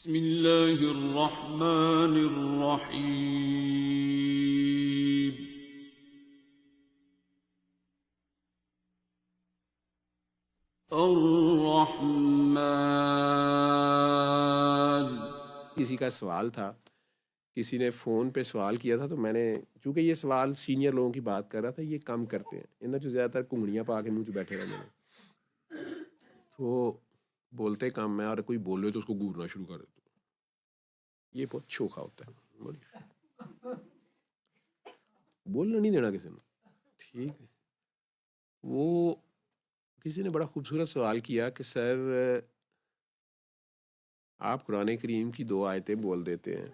بسم اللہ الرحمن الرحیم الرحمن۔ کسی کا سوال تھا، کسی نے فون پہ سوال کیا تھا، تو میں نے چونکہ یہ سوال سینئر لوگوں کی بات کر رہا تھا، یہ کم کرتے ہیں انہیں جو زیادہ تر کنگڑیاں پا کے منہ چ بیٹھے رہتے ہیں، تو بولتے کم ہے، اور کوئی بولے تو اس کو گورنا شروع کر دیتے، یہ بہت چوکھا ہوتا ہے، بولنا نہیں دینا کسی نے، ٹھیک ہے۔ وہ کسی نے بڑا خوبصورت سوال کیا کہ سر آپ قرآن کریم کی 2 آیتیں بول دیتے ہیں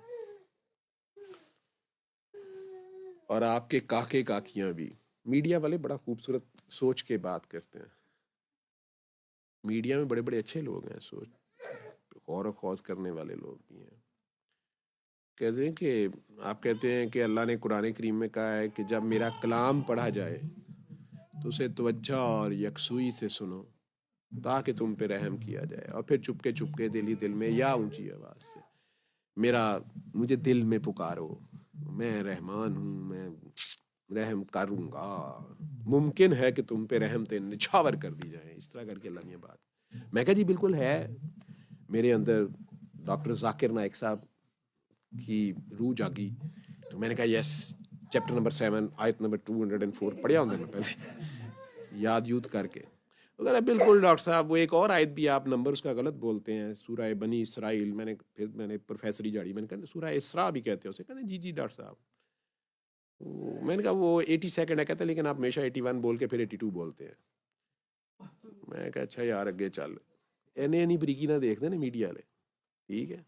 اور آپ کے کاکے کاکیاں بھی، میڈیا والے بڑا خوبصورت سوچ کے بات کرتے ہیں، میڈیا میں بڑے بڑے اچھے لوگ ہیں، سوچ غور و خوض کرنے والے لوگ بھی ہیں، کہتے ہیں کہ آپ کہتے ہیں کہ اللہ نے قرآن کریم میں کہا ہے کہ جب میرا کلام پڑھا جائے تو اسے توجہ اور یکسوئی سے سنو تاکہ تم پہ رحم کیا جائے، اور پھر چپکے چپکے دل ہی دل میں یا اونچی آواز سے مجھے دل میں پکارو، میں رحمان ہوں، میں رحم کروں گا، ممکن ہے کہ تم پہ رحمتیں نچھاور کر دی جائیں، اس طرح کر کے اللہ نے یہ بات، میں کہا جی بالکل ہے، میرے اندر ڈاکٹر ذاکر نائک صاحب کی روح جاگی، تو میں نے کہا یس، چیپٹر نمبر 7 آیت نمبر 204 پڑھیا ہوں میں پہلے یاد یوت کر کے، بالکل ڈاکٹر صاحب، وہ ایک اور آیت بھی آپ نمبر اس کا غلط بولتے ہیں، سورہ بنی اسرائیل، میں نے پروفیسری جاڑی، میں نے کہا سورہ اسراء بھی کہتے ہیں اسے، کہتے ہیں جی ڈاکٹر صاحب، میں نے کہا وہ 82 ہے، کہتے ہیں لیکن آپ ہمیشہ 81 بول کے پھر 82 بولتے ہیں، میں کہا اچھا یار اگے چل، اینی بریکی نہ دیکھتے نا میڈیا والے، ٹھیک ہے،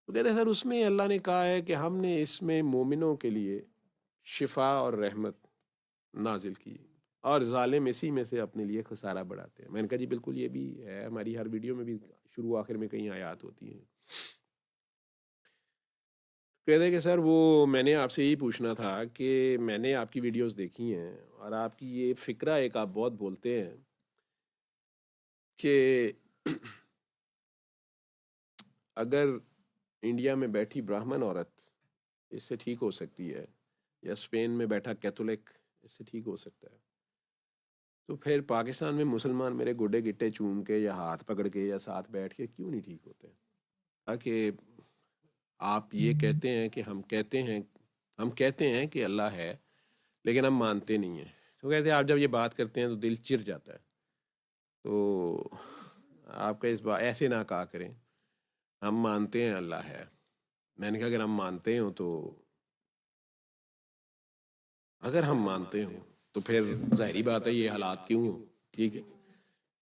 تو کہتے ہیں سر اس میں اللہ نے کہا ہے کہ ہم نے اس میں مومنوں کے لیے شفا اور رحمت نازل کی اور ظالم اسی میں سے اپنے لیے خسارہ بڑھاتے ہیں، میں نے کہا جی بالکل یہ بھی ہے، ہماری ہر ویڈیو میں بھی شروع آخر میں کئی آیات ہوتی ہیں، کہتے ہیں کہ سر وہ میں نے آپ سے یہی پوچھنا تھا کہ میں نے آپ کی ویڈیوز دیکھی ہیں اور آپ کی یہ فکرہ ایک آپ بہت بولتے ہیں کہ اگر انڈیا میں بیٹھی براہمن عورت اس سے ٹھیک ہو سکتی ہے، یا اسپین میں بیٹھا کیتھولک اس سے ٹھیک ہو سکتا ہے، تو پھر پاکستان میں مسلمان میرے گوڈے گٹے چوم کے یا ہاتھ پکڑ کے یا ساتھ بیٹھ کے کیوں نہیں ٹھیک ہوتے؟ تاکہ آپ یہ کہتے ہیں کہ ہم کہتے ہیں کہ اللہ ہے لیکن ہم مانتے نہیں ہیں، تو کہتے ہیں آپ جب یہ بات کرتے ہیں تو دل چر جاتا ہے، تو آپ کا اس بات ایسے نہ کہا کریں، ہم مانتے ہیں اللہ ہے، میں نے کہا اگر ہم مانتے ہوں تو پھر ظاہری بات ہے یہ حالات کیوں ہوں، ٹھیک ہے،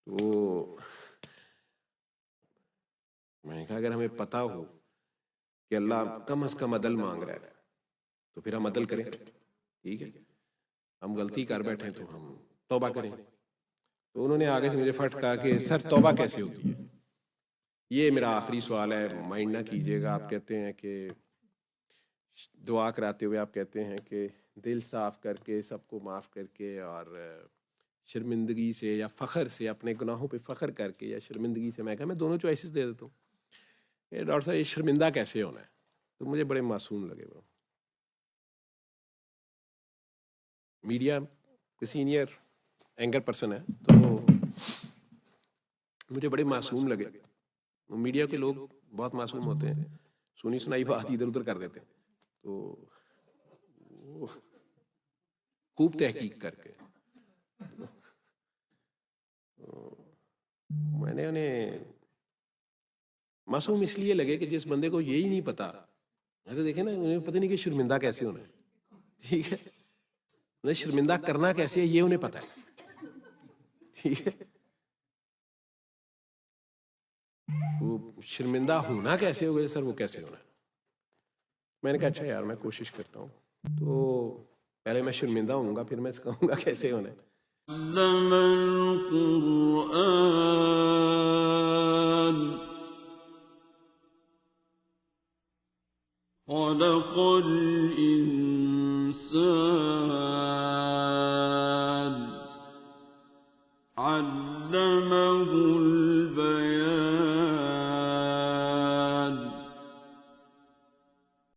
تو میں نے کہا اگر ہمیں پتہ ہو کہ اللہ کم از کم عدل مانگ رہا ہے تو پھر ہم عدل کریں، ٹھیک ہے، ہم غلطی کر بیٹھیں تو ہم توبہ کریں، تو انہوں نے آگے سے مجھے فٹ کہا کہ سر توبہ کیسے ہوتی ہے؟ یہ میرا آخری سوال ہے، مائنڈ نہ کیجیے گا، آپ کہتے ہیں کہ دعا کراتے ہوئے آپ کہتے ہیں کہ دل صاف کر کے سب کو معاف کر کے اور شرمندگی سے یا فخر سے، اپنے گناہوں پہ فخر کر کے یا شرمندگی سے، میں کہا میں دونوں چوائسز دے دیتا ہوں، ڈاکٹر صاحب یہ شرمندہ کیسے ہونا ہے؟ تو مجھے بڑے معصوم لگے وہ میڈیا کے سینئر اینکر پرسن ہے، تو مجھے بڑے معصوم لگے، میڈیا کے لوگ بہت معصوم ہوتے ہیں، سنی سنائی بات ادھر ادھر کر دیتے ہیں، تو خوب تحقیق کر کے میں نے انہیں معصوم اس لیے لگے کہ جس بندے کو یہی نہیں پتا، میں تو دیکھیں نا انہیں پتہ نہیں کہ شرمندہ کیسے ہونا ہے، ٹھیک ہے، انہیں شرمندہ کرنا کیسے ہے یہ انہیں پتا ہے، ٹھیک ہے، وہ شرمندہ ہونا کیسے ہوگا سر، وہ کیسے ہونا ہے؟ میں نے کہا اچھا یار میں کوشش کرتا ہوں، تو پہلے میں شرمندہ ہوں گا پھر میں سکھاؤں گا کیسے ہونا ہے۔ علم القرآن خلق الإنسان